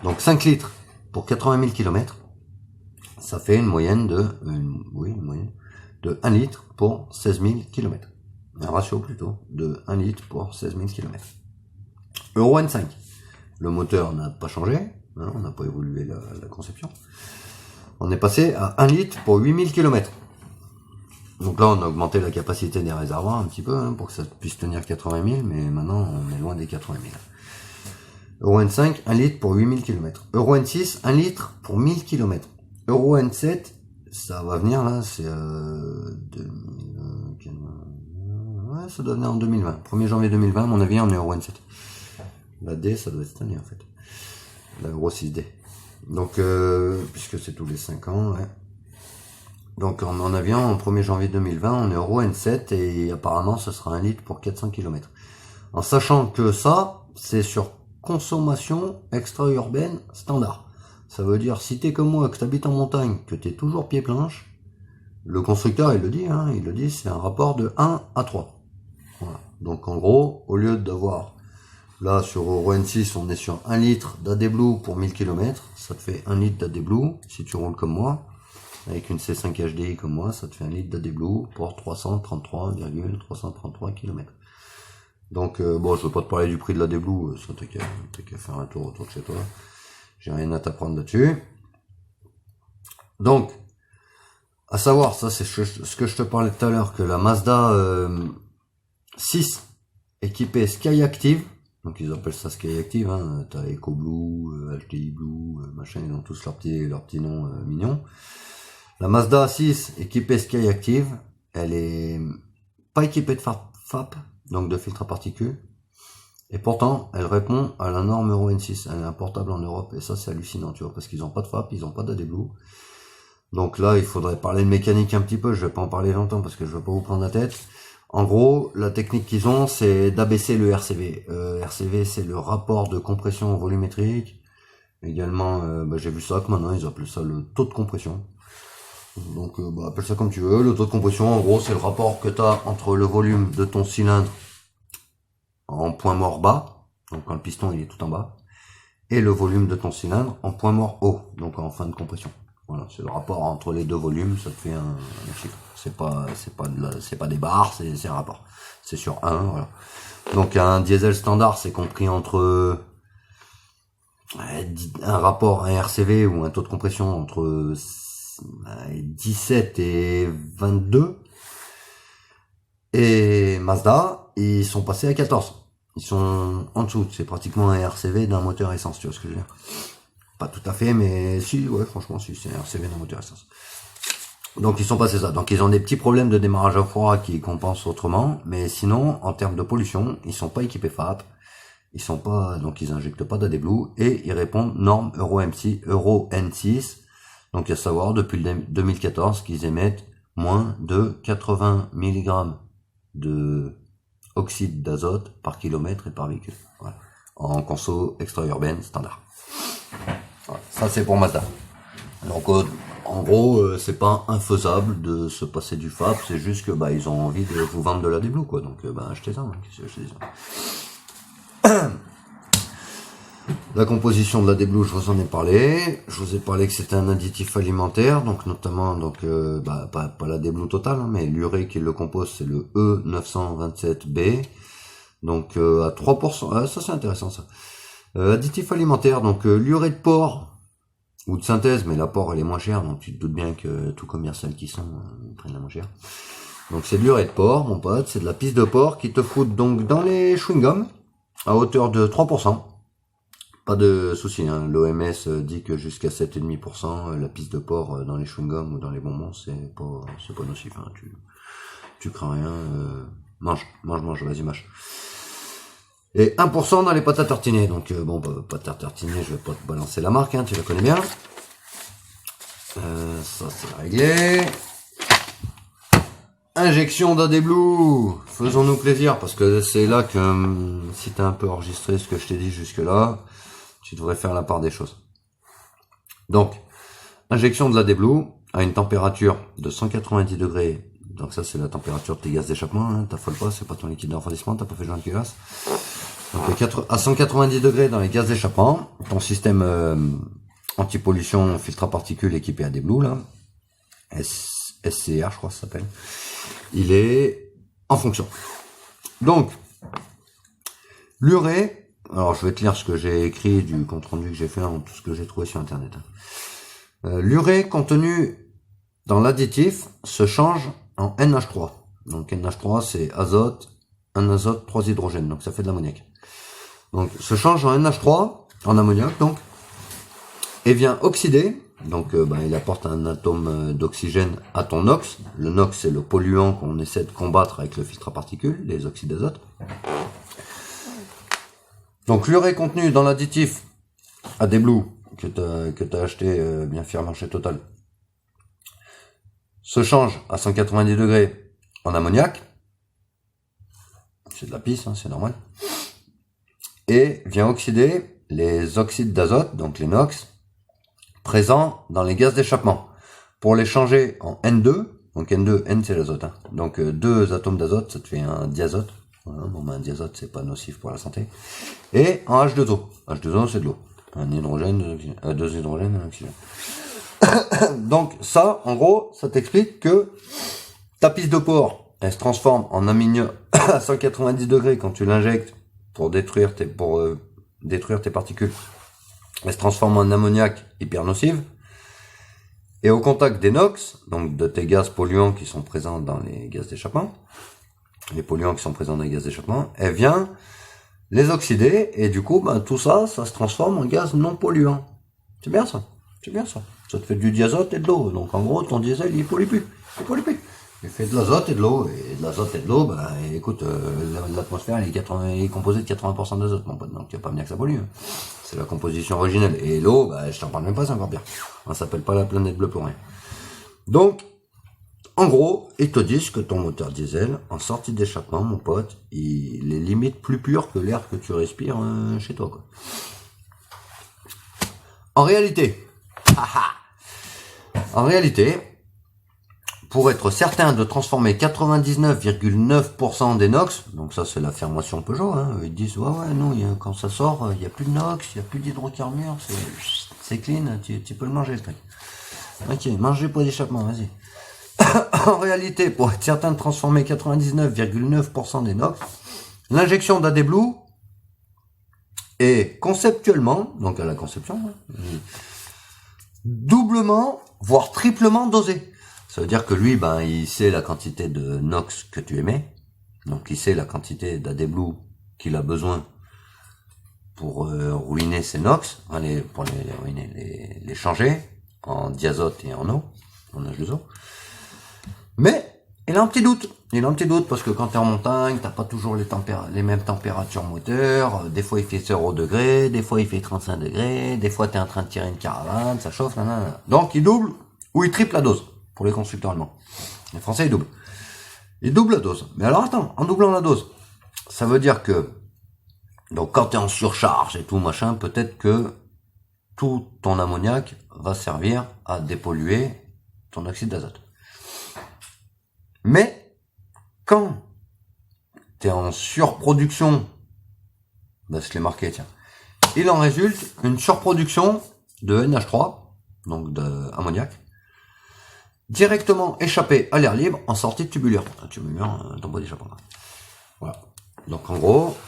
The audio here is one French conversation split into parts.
Donc 5 litres pour 80 000 km, ça fait une moyenne de, de 1 litre pour 16 000 km. Un ratio plutôt de 1 litre pour 16 000 km. Euro N5, le moteur n'a pas changé, hein, on n'a pas évolué la conception. On est passé à 1 litre pour 8000 km. Donc là, on a augmenté la capacité des réservoirs un petit peu, hein, pour que ça puisse tenir 80 000, mais maintenant, on est loin des 80 000. Euro N5, 1 litre pour 8000 km. Euro N6, 1 litre pour 1000 km. Euro N7, ça va venir là, c'est ouais, ça doit venir en 2020. 1er janvier 2020, à mon avis, on est Euro N7. La D, ça doit être cette année en fait. La Euro 6D. Donc, puisque c'est tous les 5 ans, ouais. Donc on en avion en 1er janvier 2020, on est Euro N7 et apparemment ce sera 1 litre pour 400 km. En sachant que ça, c'est sur consommation extra-urbaine standard. Ça veut dire, si t'es comme moi, que t'habites en montagne, que t'es toujours pied planche, le constructeur il le dit, hein, il le dit, c'est un rapport de 1 à 3. Voilà. Donc en gros, au lieu d'avoir, là sur Euro N6, on est sur 1 litre d'AdBlue pour 1000 km, ça te fait 1 litre d'AdBlue, si tu roules comme moi. Avec une C5 HDI comme moi, ça te fait 1 litre d'AdBlue pour 333,333 km. Donc, bon, je veux pas te parler du prix de l'AdBlue, ça t'as qu'à faire un tour autour de chez toi. J'ai rien à t'apprendre là-dessus. Donc, à savoir, ça c'est ce que je te parlais tout à l'heure, que la Mazda 6 équipée Skyactiv, donc ils appellent ça Skyactiv, hein, t'as EcoBlue, HDI Blue, machin, ils ont tous leurs petits noms mignons. La Mazda 6 équipée Skyactiv, elle est pas équipée de FAP, donc de filtre à particules, et pourtant elle répond à la norme Euro N6, elle est importable en Europe, et ça c'est hallucinant, tu vois, parce qu'ils ont pas de FAP, ils ont pas d'AdBlue. Donc là il faudrait parler de mécanique un petit peu, je vais pas en parler longtemps parce que je veux pas vous prendre la tête. En gros, la technique qu'ils ont, c'est d'abaisser le RCV. RCV, c'est le rapport de compression volumétrique. Également, j'ai vu ça que maintenant ils appellent ça le taux de compression. Donc appelle ça comme tu veux. Le taux de compression, en gros, c'est le rapport que tu as entre le volume de ton cylindre en point mort bas, donc quand le piston il est tout en bas, et le volume de ton cylindre en point mort haut, donc en fin de compression. Voilà, c'est le rapport entre les deux volumes, ça te fait un chiffre. C'est pas des barres, c'est un rapport. C'est sur 1, voilà. Donc un diesel standard, c'est compris entre un rapport, un RCV ou un taux de compression entre 17 et 22. Et Mazda, ils sont passés à 14. Ils sont en dessous, c'est pratiquement un RCV d'un moteur essence, tu vois ce que je veux dire. Pas tout à fait, mais si, ouais, franchement, si, c'est un RCV d'un moteur essence. Donc ils sont passés ça. Donc ils ont des petits problèmes de démarrage à froid qui compensent autrement, mais sinon, en termes de pollution, ils sont pas équipés FAP. Ils sont pas, donc ils injectent pas d'AdBlue et ils répondent norme Euro N6. Donc à savoir, depuis 2014, qu'ils émettent moins de 80 mg de oxyde d'azote par kilomètre et par véhicule. Voilà. En conso extra-urbaine standard. Voilà. Ça c'est pour Mazda. Donc en gros, c'est pas infaisable de se passer du FAP, c'est juste que ils ont envie de vous vendre de l'AdBlue, quoi. Donc achetez-en, hein. Qu'est-ce que je te dis. La composition de l'AdBlue, je vous en ai parlé. Je vous ai parlé que c'était un additif alimentaire, donc notamment pas l'AdBlue total, hein, mais l'urée qui le compose, c'est le E927B. Donc à 3%. Ah, ça c'est intéressant ça. Additif alimentaire, donc l'urée de porc ou de synthèse, mais la porc elle est moins chère, donc tu te doutes bien que tout commercial qui sont, ils prennent la moins chère. Donc c'est de l'urée de porc, mon pote, c'est de la pisse de porc qui te fout donc dans les chewing-gums à hauteur de 3%. Pas de souci, hein. L'OMS dit que jusqu'à 7,5%, la pisse de porc dans les chewing-gums ou dans les bonbons, c'est pas nocif, hein. Tu crains rien, mange, vas-y mâche. Et 1% dans les pâtes à tartiner, donc pâtes à tartiner, je vais pas te balancer la marque, hein, tu la connais bien. Ça c'est réglé. Injection d'AdBlue, faisons-nous plaisir, parce que c'est là que si t'as un peu enregistré ce que je t'ai dit jusque là, tu devrais faire la part des choses. Donc, injection de l'AdBlue à une température de 190 degrés, donc ça c'est la température de tes gaz d'échappement, hein, t'affole pas, c'est pas ton liquide de refroidissement, t'as pas fait joint de culasse. Donc à 190 degrés dans les gaz d'échappement, ton système anti-pollution filtre à particules équipé à des Blue, là, SCR je crois que ça s'appelle, il est en fonction. Donc, l'urée, alors je vais te lire ce que j'ai écrit du compte rendu que j'ai fait, tout ce que j'ai trouvé sur internet. L'urée contenu dans l'additif se change en NH3. Donc NH3 c'est azote, un azote, 3 hydrogènes, donc ça fait de l'ammoniac. Donc se change en NH3, en ammoniac donc, et vient oxyder, donc il apporte un atome d'oxygène à ton NOx. Le NOx c'est le polluant qu'on essaie de combattre avec le filtre à particules, les oxydes d'azote. Donc l'urée contenue dans l'additif à des Blue que tu as acheté bien fièrement chez Total se change à 190 degrés en ammoniac. C'est de la pisse, hein, c'est normal. Et vient oxyder les oxydes d'azote, donc les NOx, présents dans les gaz d'échappement, pour les changer en N2. Donc N2, N c'est l'azote. Hein. Donc 2 atomes d'azote, ça te fait un diazote. Voilà, bon, un diazote, c'est pas nocif pour la santé. Et en H2O. H2O, c'est de l'eau. Un hydrogène, 2 hydrogènes, un oxygène. Donc ça, en gros, ça t'explique que ta pisse de porc, elle se transforme en ammoniac à 190 degrés quand tu l'injectes pour détruire tes particules. Elle se transforme en ammoniac hyper nocive. Et au contact des NOx, donc de tes gaz polluants qui sont présents dans les gaz d'échappement, les polluants qui sont présents dans les gaz d'échappement, elle vient les oxyder, et du coup, tout ça se transforme en gaz non polluant. C'est bien ça. C'est bien ça. Ça te fait du diazote et de l'eau. Donc en gros, ton diesel, il pollue plus. Il pollue plus. Il fait de l'azote et de l'eau. Et de l'azote et de l'eau, écoute, l'atmosphère, elle est composée de 80% d'azote, mon pote. Donc tu vas pas me dire que ça pollue. C'est la composition originelle. Et l'eau, je t'en parle même pas, c'est encore pire. On s'appelle pas la planète bleue pour rien. Donc, en gros, ils te disent que ton moteur diesel, en sortie d'échappement, mon pote, il est limite plus pur que l'air que tu respires chez toi, quoi. En réalité, pour être certain de transformer 99,9% des NOx, donc ça c'est l'affirmation Peugeot, hein, ils disent non, quand ça sort, il n'y a plus de NOx, il n'y a plus d'hydrocarbures, c'est clean, tu peux le manger le truc. Ok, mangez pas d'échappement, vas-y. En réalité, pour être certain de transformer 99,9% des NOx, l'injection d'AdBlue est conceptuellement, donc à la conception, doublement, voire triplement dosée. Ça veut dire que lui, il sait la quantité de NOx que tu émets, donc il sait la quantité d'AdBlue qu'il a besoin pour ruiner ses NOx, pour les changer en diazote et en eau, en H2O. Mais il a un petit doute. Il a un petit doute parce que quand t'es en montagne, t'as pas toujours les mêmes températures moteur. Des fois il fait 0 degrés, des fois il fait 35 degrés, des fois t'es en train de tirer une caravane, ça chauffe, nanana. Donc il double ou il triple la dose pour les constructeurs allemands. Les Français ils doublent. Ils doublent la dose. Mais alors attends, en doublant la dose, ça veut dire que donc quand t'es en surcharge et tout machin, peut-être que tout ton ammoniac va servir à dépolluer ton oxyde d'azote. Mais, quand tu es en surproduction, je l'ai marqué, tiens, il en résulte une surproduction de NH3, donc d'ammoniac, directement échappée à l'air libre en sortie de tubulure. Un tubulure, ton bois d'échappement. Voilà. Donc en gros,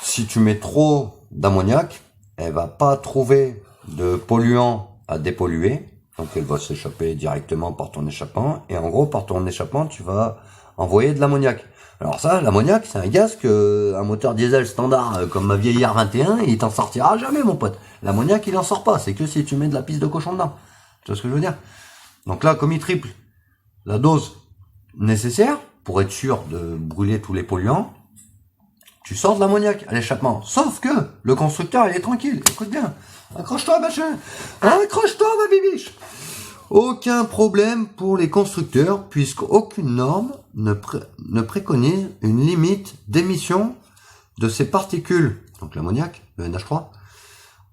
si tu mets trop d'ammoniac, elle va pas trouver de polluant à dépolluer. Donc elle va s'échapper directement par ton échappement. Et en gros, par ton échappement, tu vas envoyer de l'ammoniac. Alors ça, l'ammoniac, c'est un gaz que un moteur diesel standard comme ma vieille R21, il t'en sortira jamais, mon pote. L'ammoniac, il en sort pas. C'est que si tu mets de la pisse de cochon dedans. Tu vois ce que je veux dire? Donc là, comme il triple la dose nécessaire pour être sûr de brûler tous les polluants, tu sors de l'ammoniac à l'échappement. Sauf que le constructeur, il est tranquille. Écoute bien. Accroche-toi, machin. Accroche-toi, ma bibiche. Aucun problème pour les constructeurs, puisqu'aucune norme ne préconise une limite d'émission de ces particules, donc l'ammoniac, le NH3,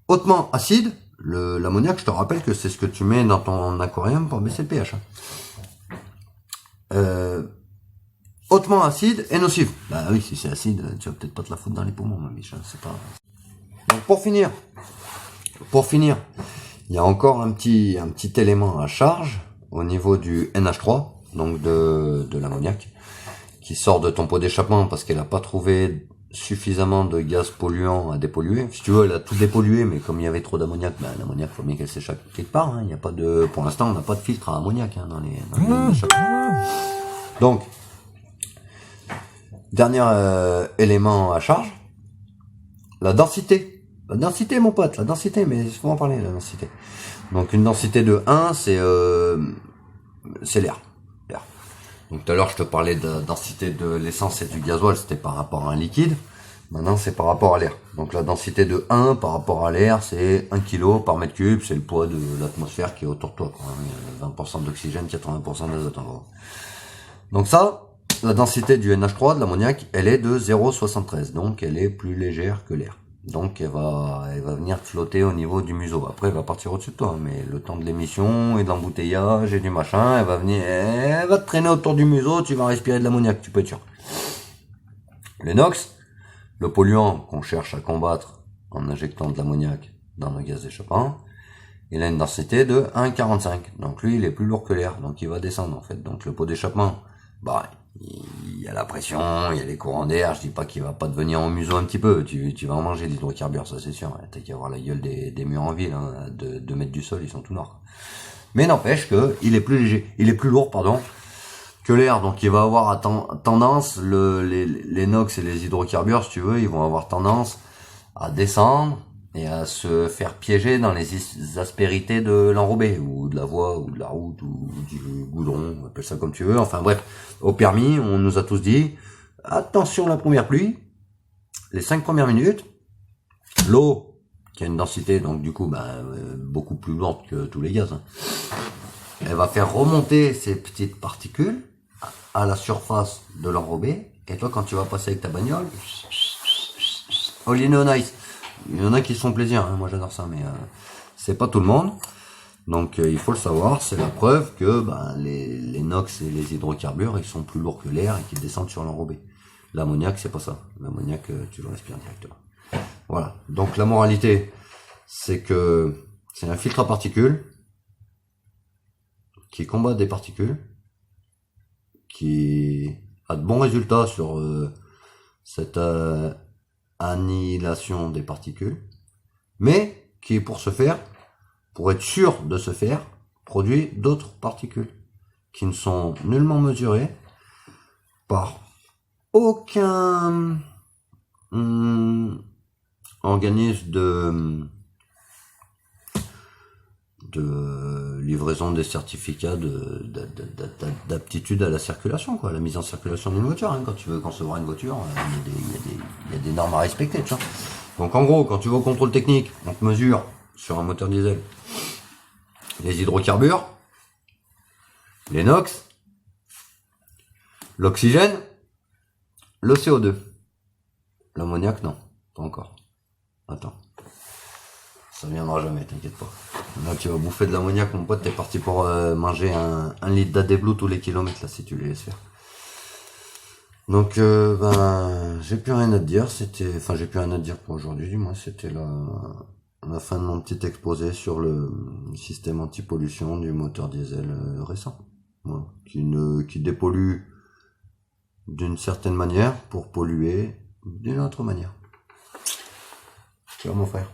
hautement acide. L'ammoniac, je te rappelle que c'est ce que tu mets dans ton aquarium pour baisser le pH. hautement acide et nocif. Bah oui, si c'est acide, tu vas peut-être pas te la foutre dans les poumons, ma biche, hein, c'est pas... Donc pour finir, il y a encore un petit élément à charge au niveau du NH3, donc de l'ammoniac, qui sort de ton pot d'échappement parce qu'elle a pas trouvé suffisamment de gaz polluant à dépolluer. Si tu veux, elle a tout dépollué, mais comme il y avait trop d'ammoniac, l'ammoniac, faut bien qu'elle s'échappe quelque part, hein. Il y a pas de, pour l'instant, on n'a pas de filtre à ammoniac, hein, dans les échappements. Donc, dernier élément à charge, la densité. La densité, mon pote, la densité, mais il faut en parler, la densité. Donc, une densité de 1, c'est l'air. Donc tout à l'heure je te parlais de la densité de l'essence et du gasoil, c'était par rapport à un liquide. Maintenant c'est par rapport à l'air. Donc la densité de 1 par rapport à l'air, c'est 1 kg par mètre cube, c'est le poids de l'atmosphère qui est autour de toi, quoi. 20% d'oxygène, 80% d'azote en gros. Donc ça, la densité du NH3, de l'ammoniac, elle est de 0,73. Donc elle est plus légère que l'air. Donc elle va venir flotter au niveau du museau. Après elle va partir au-dessus de toi, mais le temps de l'émission et de l'embouteillage et du machin, elle va te traîner autour du museau, tu vas respirer de l'ammoniac, tu peux être sûr. Le NOx, le polluant qu'on cherche à combattre en injectant de l'ammoniac dans nos gaz d'échappement, il a une densité de 1,45. Donc lui il est plus lourd que l'air, donc il va descendre en fait. Donc le pot d'échappement, bah il y a la pression, il y a les courants d'air, je dis pas qu'il va pas te venir au museau un petit peu, tu vas en manger des hydrocarbures, ça c'est sûr, t'as qu'à voir la gueule des murs en ville, hein, de 2 mètres du sol, ils sont tout noirs. Mais n'empêche que il est plus léger, il est plus lourd, pardon, que l'air, donc il va avoir tendance, les NOx et les hydrocarbures, si tu veux, ils vont avoir tendance à descendre et à se faire piéger dans les aspérités de l'enrobé, ou de la voie, ou de la route, ou du goudron, on appelle ça comme tu veux, enfin bref, au permis, on nous a tous dit, attention la première pluie, les 5 premières minutes, l'eau, qui a une densité, donc du coup, beaucoup plus lourde que tous les gaz, hein, elle va faire remonter ces petites particules à la surface de l'enrobé, et toi quand tu vas passer avec ta bagnole, all in a nice. Il y en a qui se font plaisir, hein, moi j'adore ça, mais c'est pas tout le monde. Donc il faut le savoir, c'est la preuve que les NOx et les hydrocarbures, ils sont plus lourds que l'air et qu'ils descendent sur l'enrobé. L'ammoniac, c'est pas ça. L'ammoniac, tu le respires directement. Voilà. Donc la moralité, c'est que c'est un filtre à particules qui combat des particules, qui a de bons résultats sur cette annihilation des particules, mais qui, pour être sûr de se faire, produit d'autres particules qui ne sont nullement mesurées par aucun organisme de livraison des certificats d'aptitude à la circulation, quoi, la mise en circulation d'une voiture, hein. Quand tu veux concevoir une voiture, il y a des normes à respecter, tu vois. Donc en gros, quand tu vas au contrôle technique, on te mesure sur un moteur diesel les hydrocarbures, les NOx, l'oxygène, le CO2. L'ammoniac, non, pas encore. Attends. Ça viendra jamais, t'inquiète pas. Là, tu vas bouffer de l'ammoniac, mon pote, t'es parti pour manger un litre d'AdBlue tous les kilomètres, là, si tu les laisses faire. Donc, j'ai plus rien à te dire, j'ai plus rien à te dire pour aujourd'hui, du moins, c'était la fin de mon petit exposé sur le système anti-pollution du moteur diesel récent. Voilà. Qui dépollue d'une certaine manière pour polluer d'une autre manière. Ciao, mon frère.